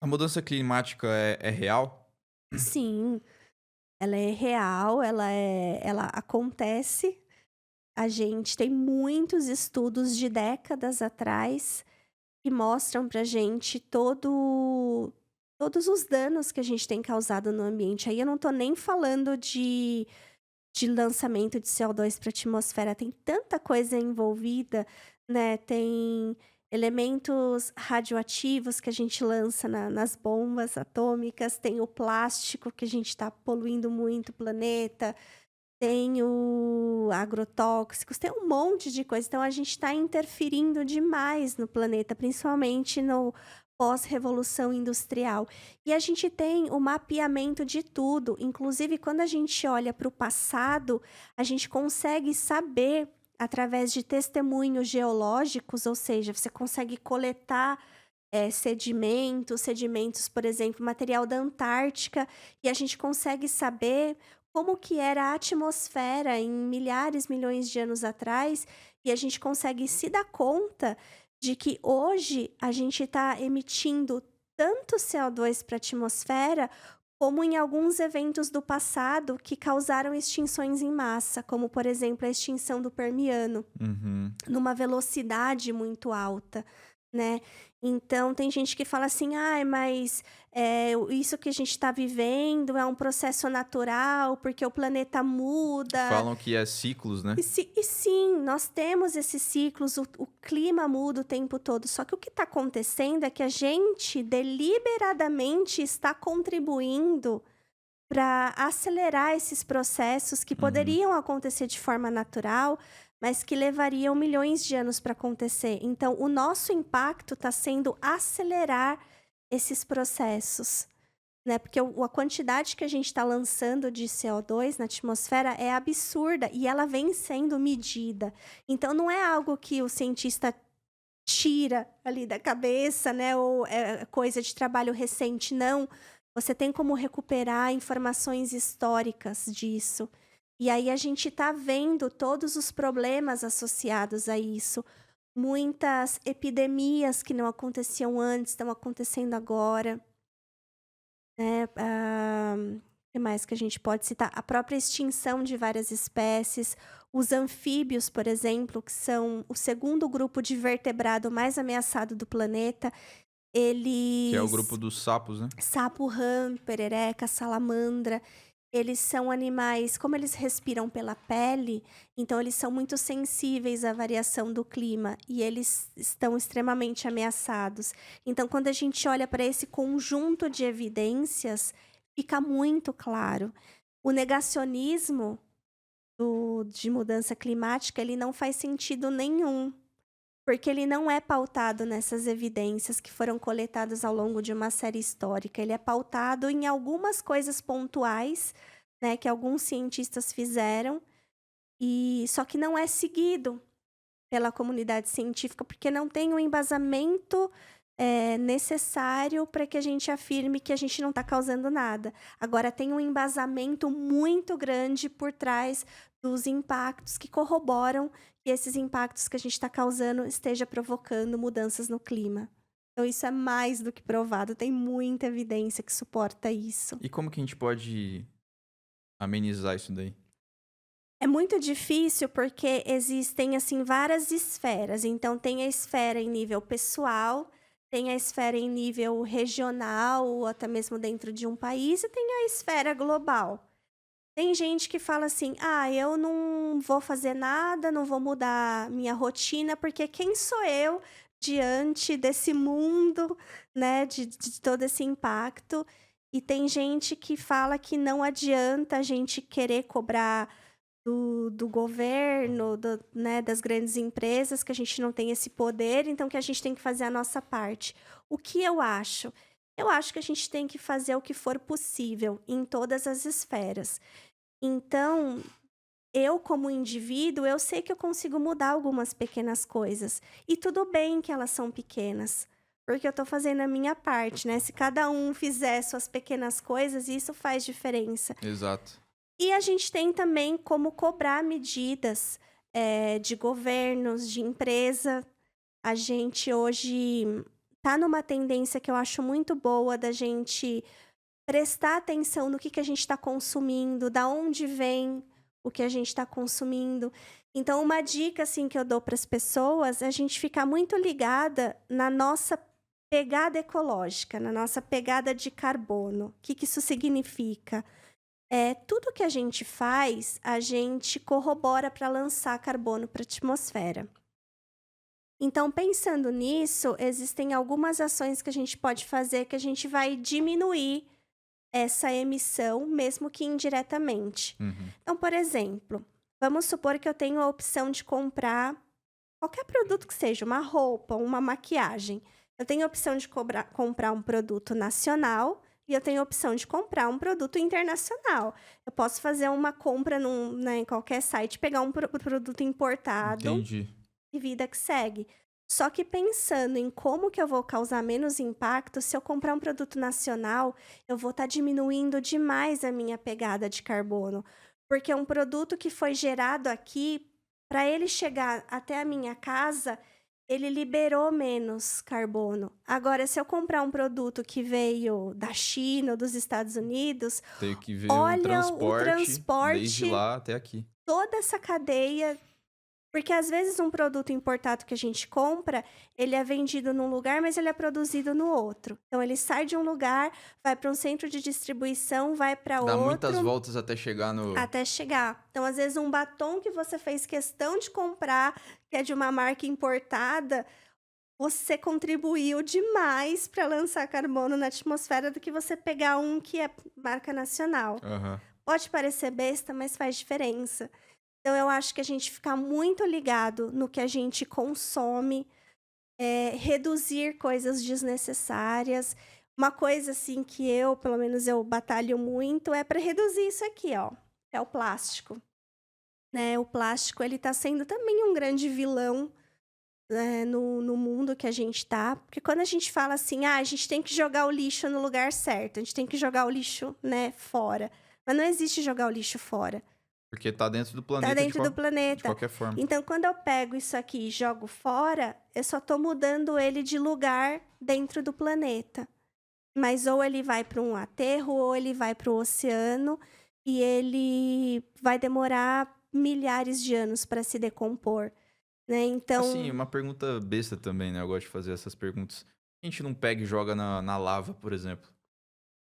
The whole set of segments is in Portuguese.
A mudança climática é real? Sim, ela é real, ela acontece. A gente tem muitos estudos de décadas atrás que mostram pra gente todos os danos que a gente tem causado no ambiente. Aí eu não tô nem falando de lançamento de CO2 para a atmosfera, tem tanta coisa envolvida, né, tem elementos radioativos que a gente lança nas bombas atômicas, tem o plástico que a gente está poluindo muito o planeta, tem o agrotóxicos, tem um monte de coisa. Então a gente está interferindo demais no planeta, principalmente no pós-revolução industrial. E a gente tem o mapeamento de tudo, inclusive quando a gente olha para o passado, a gente consegue saber através de testemunhos geológicos, ou seja, você consegue coletar sedimentos, por exemplo, material da Antártica, e a gente consegue saber como que era a atmosfera em milhares, milhões de anos atrás, e a gente consegue se dar conta de que hoje a gente está emitindo tanto CO2 para a atmosfera, como em alguns eventos do passado que causaram extinções em massa, como por exemplo a extinção do Permiano Uhum. numa velocidade muito alta, né. Então tem gente que fala assim: "Ai, mas, isso que a gente está vivendo é um processo natural, porque o planeta muda". Falam que é ciclos, né? E sim, nós temos esses ciclos, o clima muda o tempo todo, só que o que está acontecendo é que a gente deliberadamente está contribuindo para acelerar esses processos que Uhum. poderiam acontecer de forma natural, mas que levariam milhões de anos para acontecer. Então, o nosso impacto está sendo acelerar esses processos, né? Porque a quantidade que a gente está lançando de CO2 na atmosfera é absurda e ela vem sendo medida. Então, não é algo que o cientista tira ali da cabeça, né, ou é coisa de trabalho recente, não. Você tem como recuperar informações históricas disso. E aí a gente tá vendo todos os problemas associados a isso. Muitas epidemias que não aconteciam antes, estão acontecendo agora, né. Que mais que a gente pode citar? A própria extinção de várias espécies, os anfíbios, por exemplo, que são o segundo grupo de vertebrado mais ameaçado do planeta, Que é o grupo eles dos sapos, né? sapo rã, perereca, salamandra, eles são animais como eles respiram pela pele, então eles são muito sensíveis à variação do clima e eles estão extremamente ameaçados. Então quando a gente olha para esse conjunto de evidências, fica muito claro. O negacionismo de mudança climática, ele não faz sentido nenhum. Porque ele não é pautado nessas evidências que foram coletadas ao longo de uma série histórica, ele é pautado em algumas coisas pontuais, né, que alguns cientistas fizeram, e só que não é seguido pela comunidade científica, porque não tem o embasamento, necessário para que a gente afirme que a gente não está causando nada. Agora tem um embasamento muito grande por trás dos impactos que corroboram que esses impactos que a gente está causando esteja provocando mudanças no clima. Então isso é mais do que provado, tem muita evidência que suporta isso. E como que a gente pode amenizar isso daí? É muito difícil, porque existem, assim, várias esferas. Então tem a esfera em nível pessoal, tem a esfera em nível regional ou até mesmo dentro de um país e tem a esfera global. Tem gente que fala assim: "Ah, eu não vou fazer nada, não vou mudar minha rotina, porque quem sou eu diante desse mundo, né, de todo esse impacto". E tem gente que fala que não adianta a gente querer cobrar do governo, né, das grandes empresas, que a gente não tem esse poder, então que a gente tem que fazer a nossa parte. O que eu acho? Eu acho que a gente tem que fazer o que for possível em todas as esferas. Então, eu como indivíduo, eu sei que eu consigo mudar algumas pequenas coisas, e tudo bem que elas são pequenas, porque eu tô fazendo a minha parte, né, se cada um fizer suas pequenas coisas, isso faz diferença. Exato. E a gente tem também como cobrar medidas, de governos, de empresa. A gente hoje tá numa tendência que eu acho muito boa da gente prestar atenção no que a gente está consumindo, da onde vem o que a gente está consumindo. Então, uma dica assim que eu dou para as pessoas é a gente ficar muito ligada na nossa pegada ecológica, na nossa pegada de carbono. O que isso significa? Tudo que a gente faz, a gente corrobora para lançar carbono para a atmosfera. Então, pensando nisso, existem algumas ações que a gente pode fazer que a gente vai diminuir essa emissão, mesmo que indiretamente. Uhum. Então, por exemplo, vamos supor que eu tenho a opção de comprar qualquer produto que seja, uma roupa, uma maquiagem. Eu tenho a opção de comprar um produto nacional e eu tenho a opção de comprar um produto internacional. Eu posso fazer uma compra em qualquer site, pegar um produto importado Entendi. e vida que segue. Só que pensando em como que eu vou causar menos impacto, se eu comprar um produto nacional, eu vou estar diminuindo demais a minha pegada de carbono. Porque um produto que foi gerado aqui, para ele chegar até a minha casa, ele liberou menos carbono. Agora, se eu comprar um produto que veio da China ou dos Estados Unidos, Tem que ver um olha o transporte desde transporte, lá até aqui. toda essa cadeia. Porque às vezes um produto importado que a gente compra, ele é vendido num lugar, mas ele é produzido no outro. Então ele sai de um lugar, vai para um centro de distribuição, vai para Dá muitas outro, voltas até chegar no. até chegar. Então, às vezes, um batom que você fez questão de comprar, que é de uma marca importada, você contribuiu demais para lançar carbono na atmosfera do que você pegar um que é marca nacional. Aham. Pode parecer besta, mas faz diferença. Então, eu acho que a gente ficar muito ligado no que a gente consome, reduzir coisas desnecessárias. Uma coisa, assim, que eu, pelo menos, eu batalho muito é para reduzir isso aqui, ó. É o plástico, né? O plástico, ele tá sendo também um grande vilão, né, no mundo que a gente tá. Porque quando a gente fala assim, a gente tem que jogar o lixo no lugar certo, a gente tem que jogar o lixo, né, fora. Mas não existe jogar o lixo fora. Porque tá dentro do Tá planeta dentro do de planeta. qualquer forma. Então, quando eu pego isso aqui e jogo fora, eu só tô mudando ele de lugar dentro do planeta. Mas ou ele vai para um aterro, ou ele vai para o oceano, e ele vai demorar milhares de anos para se decompor, né? Assim, Então, uma pergunta besta também, né? Eu gosto de fazer essas perguntas. A gente não pega e joga na lava, por exemplo.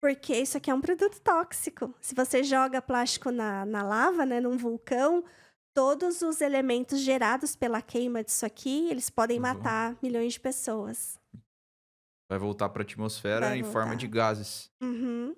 porque isso aqui é um produto tóxico. Se você joga plástico na lava, né, num vulcão, todos os elementos gerados pela queima disso aqui, eles podem Vão. matar milhões de pessoas. Vai voltar pra atmosfera Vai em forma de voltar. gases. Uhum.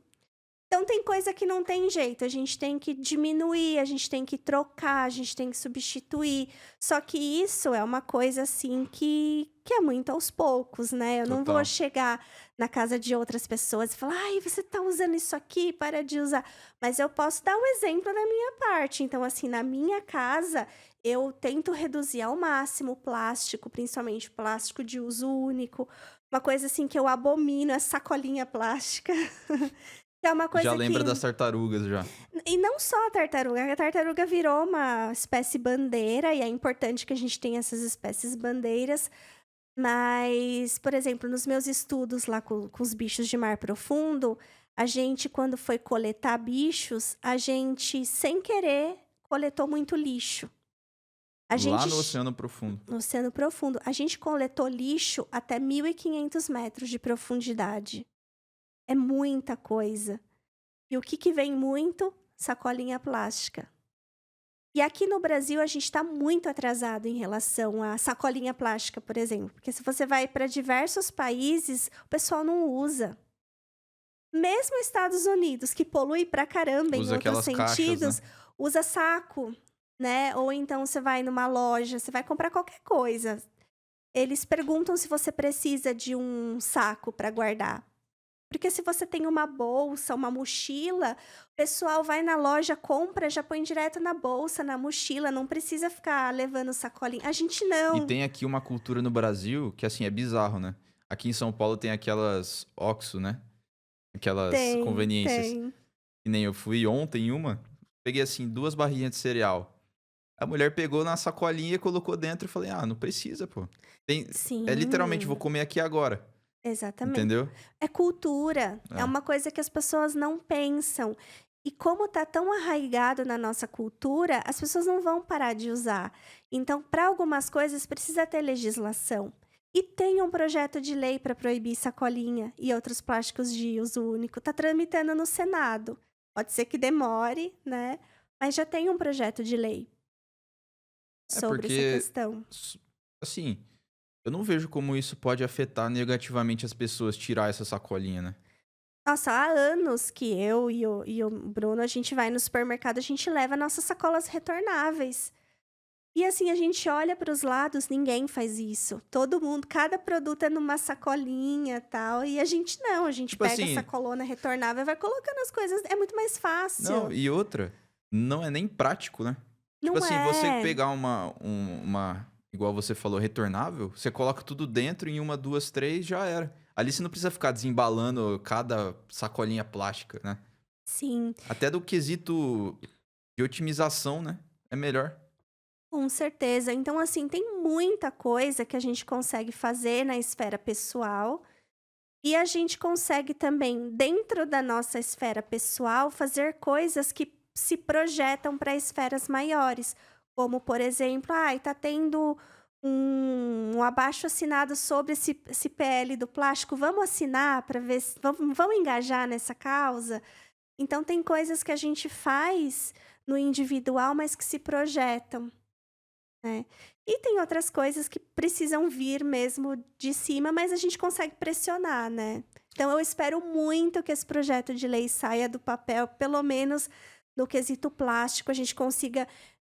Então tem coisa que não tem jeito, a gente tem que diminuir, a gente tem que trocar, a gente tem que substituir. Só que isso é uma coisa assim que é muito aos poucos, né? Eu não vou Total. chegar na casa de outras pessoas e falar, ai, você tá usando isso aqui, para de usar. Mas eu posso dar um exemplo da minha parte. Então, assim, na minha casa, eu tento reduzir ao máximo o plástico, principalmente plástico de uso único. Uma coisa assim que eu abomino é sacolinha plástica. Que é uma Já coisa lembra que. das tartarugas já. E não só a tartaruga virou uma espécie bandeira, e é importante que a gente tenha essas espécies bandeiras. Mas, por exemplo, nos meus estudos lá com os bichos de mar profundo, a gente, quando foi coletar bichos, a gente, sem querer, coletou muito lixo. A Lá gente, no Oceano Profundo. no oceano profundo, a gente coletou lixo até 1.500 metros de profundidade. É muita coisa. E o que vem muito? Sacolinha plástica. E aqui no Brasil a gente está muito atrasado em relação à sacolinha plástica, por exemplo. Porque se você vai para diversos países, o pessoal não usa. Mesmo Estados Unidos, que polui pra caramba em Usa outros aquelas caixas, sentidos, né? usa saco, né? Ou então você vai numa loja, você vai comprar qualquer coisa. Eles perguntam se você precisa de um saco para guardar. Porque se você tem uma bolsa, uma mochila, o pessoal vai na loja, compra, já põe direto na bolsa, na mochila, não precisa ficar levando sacolinha. A gente E não. tem aqui uma cultura no Brasil que, assim, é bizarro, né? Aqui em São Paulo tem aquelas OXXO, né? Aquelas conveniências. Tem. Que nem eu fui ontem em uma, peguei, assim, 2 barrinhas de cereal. A mulher pegou na sacolinha, colocou dentro e falei, não precisa, pô. É literalmente, vou Sim. comer aqui agora. Exatamente. entendeu? É cultura, é É. uma coisa que as pessoas não pensam. E como tá tão arraigado na nossa cultura, as pessoas não vão parar de usar. Então, para algumas coisas, precisa ter legislação. E tem um projeto de lei para proibir sacolinha e outros plásticos de uso único. Está tramitando no Senado. Pode ser que demore, né? Mas já tem um projeto de lei É sobre essa porque, questão. s- assim, eu não vejo como isso pode afetar negativamente as pessoas tirar essa sacolinha, né? Nossa, há anos que eu e o Bruno, a gente vai no supermercado, a gente leva nossas sacolas retornáveis. E assim, a gente olha para os lados, ninguém faz isso. Todo mundo, cada produto é numa sacolinha, tal, e a gente não, a gente Tipo pega a assim, sacolona retornável e vai colocando as coisas, é muito mais não, fácil. e outra, não é nem prático, né? Tipo Não assim, você é? pegar igual você falou, retornável, você coloca tudo dentro em uma, duas, três, já era. Ali você não precisa ficar desembalando cada sacolinha plástica, né? Sim, Até do quesito de otimização, né? É melhor. com certeza. Então, assim, tem muita coisa que a gente consegue fazer na esfera pessoal. E a gente consegue também, dentro da nossa esfera pessoal, fazer coisas que se projetam para esferas maiores. Como, por exemplo, está tendo um abaixo-assinado sobre esse PL do plástico. Vamos assinar para ver se vamos engajar nessa causa? Então, tem coisas que a gente faz no individual, mas que se projetam. É. E tem outras coisas que precisam vir mesmo de cima, mas a gente consegue pressionar, né. Então eu espero muito que esse projeto de lei saia do papel, pelo menos no quesito plástico, a gente consiga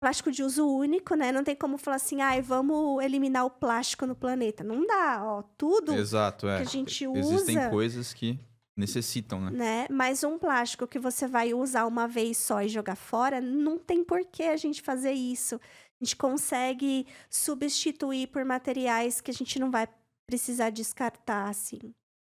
plástico de uso único, né, não tem como falar assim: "Ai, vamos eliminar o plástico no planeta", não dá, ó, tudo Exato, que é. a gente Existem usa, coisas que necessitam, né? né, mas um plástico que você vai usar uma vez só e jogar fora, não tem por que a gente fazer isso. A gente consegue substituir por materiais que a gente não vai precisar descartar, assim.